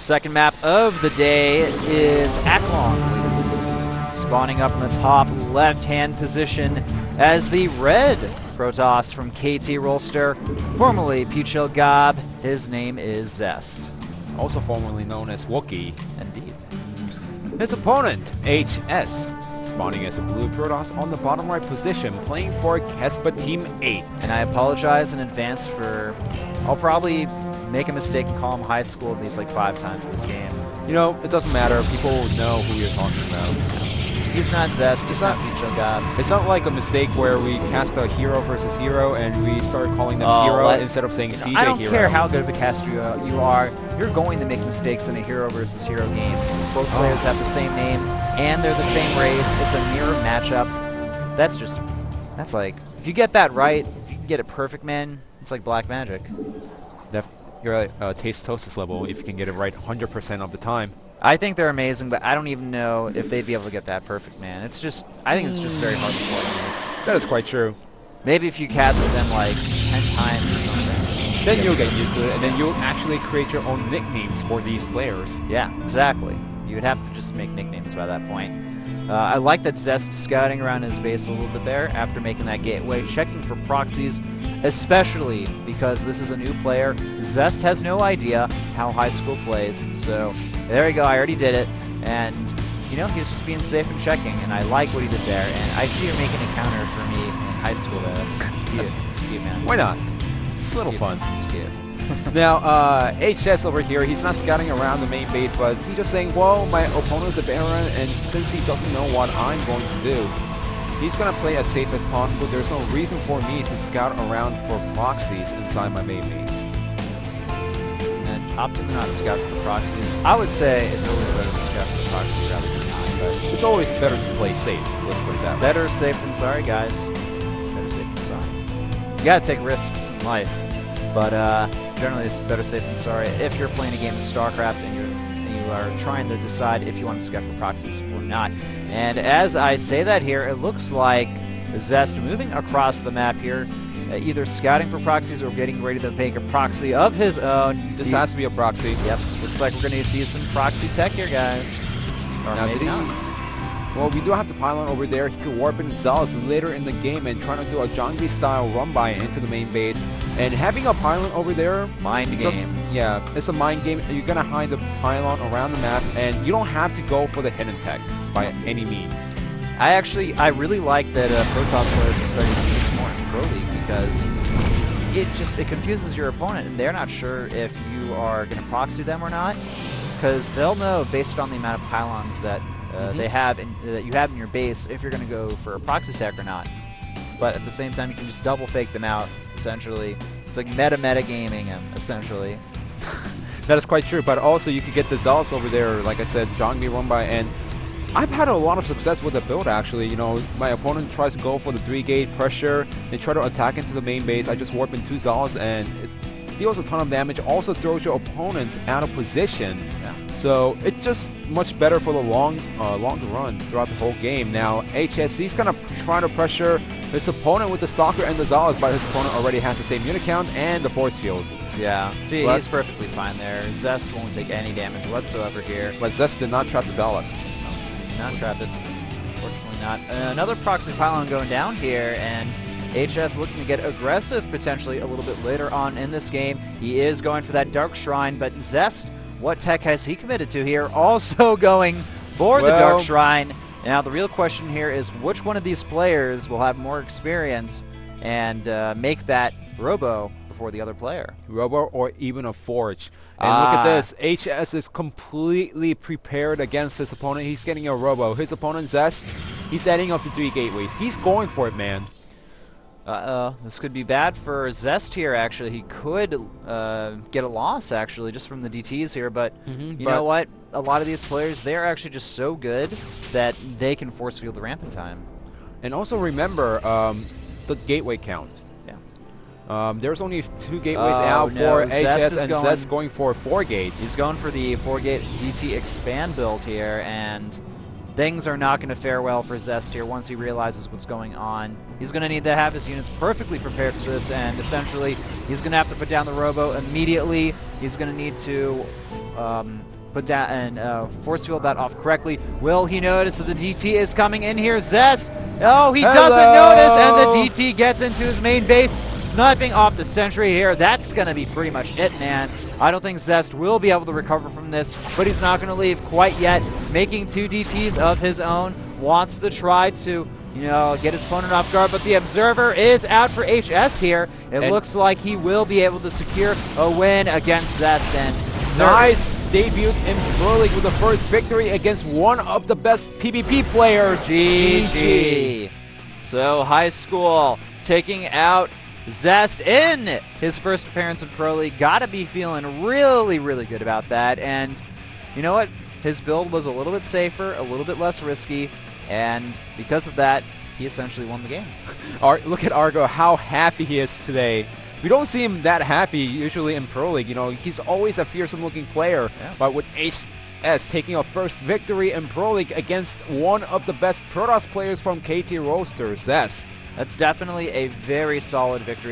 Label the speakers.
Speaker 1: second map of the day is Akilon Wastes, spawning up in the top left-hand position as the red Protoss from KT Rolster, formerly Puchil Gob. His name is Zest.
Speaker 2: Also formerly known as Wookie.
Speaker 1: Indeed.
Speaker 2: His opponent, HS, spawning as a blue Protoss on the bottom right position, playing for Kespa Team 8.
Speaker 1: And I apologize in advance for... I'll probably make a mistake and call him high school at least like 5 times this game.
Speaker 2: You know, it doesn't matter. People know who you're talking about.
Speaker 1: He's not Zest, he's not Puchil Gob.
Speaker 2: It's not like a mistake where we cast a hero versus hero and we start calling them hero instead of saying CJ
Speaker 1: I don't
Speaker 2: hero.
Speaker 1: care how good of a caster you are, you're going to make mistakes in a hero versus hero game. Both players have the same name, and they're the same race. It's a mirror matchup. That's like, if you get that right, if you can get it perfect, man, it's like black magic.
Speaker 2: You're at Tastosis level if you can get it right 100% of the time.
Speaker 1: I think they're amazing, but I don't even know if they'd be able to get that perfect, man. It's just, I think it's just very hard to play.
Speaker 2: That is quite true.
Speaker 1: Maybe if you casted them like 10 times or something.
Speaker 2: Then you'll get used to it, and then you'll actually create your own nicknames for these players.
Speaker 1: Yeah, exactly. You would have to just make nicknames by that point. I like that Zest scouting around his base a little bit there after making that gateway, checking for proxies, especially because this is a new player. Zest has no idea how high school plays, so there you go, I already did it, and you know, he's just being safe and checking, and I like what he did there, and I see you're making a counter for me in high school there. That's cute. It's cute, man.
Speaker 2: Why not? It's a little fun.
Speaker 1: It's cute.
Speaker 2: Now, HS over here, he's not scouting around the main base, but he's just saying, well, my opponent's a Baron, and since he doesn't know what I'm going to do, he's going to play as safe as possible. There's no reason for me to scout around for proxies inside my main base.
Speaker 1: And opting to not scout for the proxies, I would say it's always better to scout for the proxies rather than not, but
Speaker 2: it's always better to play safe, let's put it that way.
Speaker 1: Better safe than sorry, guys. Better safe than sorry. You gotta take risks in life, but generally it's better safe than sorry if you're playing a game of Stracraft and you are trying to decide if you want to scout for proxies or not. And as I say that here, it looks like Zest moving across the map here, either scouting for proxies or getting ready to make a proxy of his own.
Speaker 2: This has to be a proxy.
Speaker 1: Yep, looks like we're going to see some proxy tech here, guys. Or
Speaker 2: now,
Speaker 1: maybe not.
Speaker 2: Well, we do have the pylon over there. He could warp in Zealous later in the game and trying to do a Zhongli style run-by into the main base. And having a pylon over there...
Speaker 1: Mind games.
Speaker 2: Yeah, it's a mind game. You're going to hide the pylon around the map, and you don't have to go for the hidden tech by any means.
Speaker 1: I really like that Protoss players are starting to do this more in Pro League because it confuses your opponent, and they're not sure if you are going to proxy them or not, because they'll know based on the amount of pylons that they have that you have in your base if you're going to go for a proxy tech or not. But at the same time, you can just double fake them out. Essentially, it's like meta gaming them. Essentially,
Speaker 2: that is quite true. But also, you could get the Zealous over there, like I said, Zhongli run by, and I've had a lot of success with the build. Actually, you know, my opponent tries to go for the 3-gate pressure. They try to attack into the main base. I just warp in 2 Zealots, and it deals a ton of damage. Also throws your opponent out of position.
Speaker 1: Yeah.
Speaker 2: So it's just much better for the longer run throughout the whole game. Now, HS, he's going to try to pressure his opponent with the Stalker and the Zealots, but his opponent already has the same unit count and the force field.
Speaker 1: Yeah, see, he's perfectly fine there. Zest won't take any damage whatsoever here.
Speaker 2: But Zest did not trap the Zealot.
Speaker 1: No, did not trap it. Unfortunately not. Another proxy pylon going down here, and HS looking to get aggressive potentially a little bit later on in this game. He is going for that Dark Shrine, but Zest, what tech has he committed to here? Also going for the Dark Shrine. Now, the real question here is which one of these players will have more experience and make that Robo before the other player?
Speaker 2: Robo or even a Forge. And look at this. HS is completely prepared against his opponent. He's getting a Robo. His opponent, Zest, he's setting up the 3 gateways. He's going for it, man.
Speaker 1: This could be bad for Zest here, actually. He could get a loss, actually, just from the DTs here, but you know what? A lot of these players, they're actually just so good that they can force field the ramp in time.
Speaker 2: And also remember the gateway count.
Speaker 1: Yeah.
Speaker 2: There's only 2 gateways out for HS, and Zest going for 4-gate.
Speaker 1: He's going for the 4-gate DT expand build here, and things are not going to fare well for Zest here once he realizes what's going on. He's going to need to have his units perfectly prepared for this, and essentially he's going to have to put down the Robo immediately. He's going to need to put down and force field that off correctly. Will he notice that the DT is coming in here? Zest! Oh, he doesn't notice, and the DT gets into his main base, sniping off the sentry here. That's going to be pretty much it, man. I don't think Zest will be able to recover from this, but he's not going to leave quite yet. Making 2 DTs of his own, wants to try to, you know, get his opponent off guard, but the Observer is out for HS here. It looks like he will be able to secure a win against Zest, and
Speaker 2: nice debut in Pro League with the first victory against one of the best PvP players.
Speaker 1: GG. So high school taking out Zest in his first appearance in Pro League. Gotta be feeling really, really good about that. And you know what? His build was a little bit safer, a little bit less risky, and because of that, he essentially won the game.
Speaker 2: Look at Argo, how happy he is today. We don't see him that happy usually in Pro League. You know, he's always a fearsome-looking player. Yeah. But with HS taking a first victory in Pro League against one of the best Protoss players from KT roster, Zest.
Speaker 1: That's definitely a very solid victory.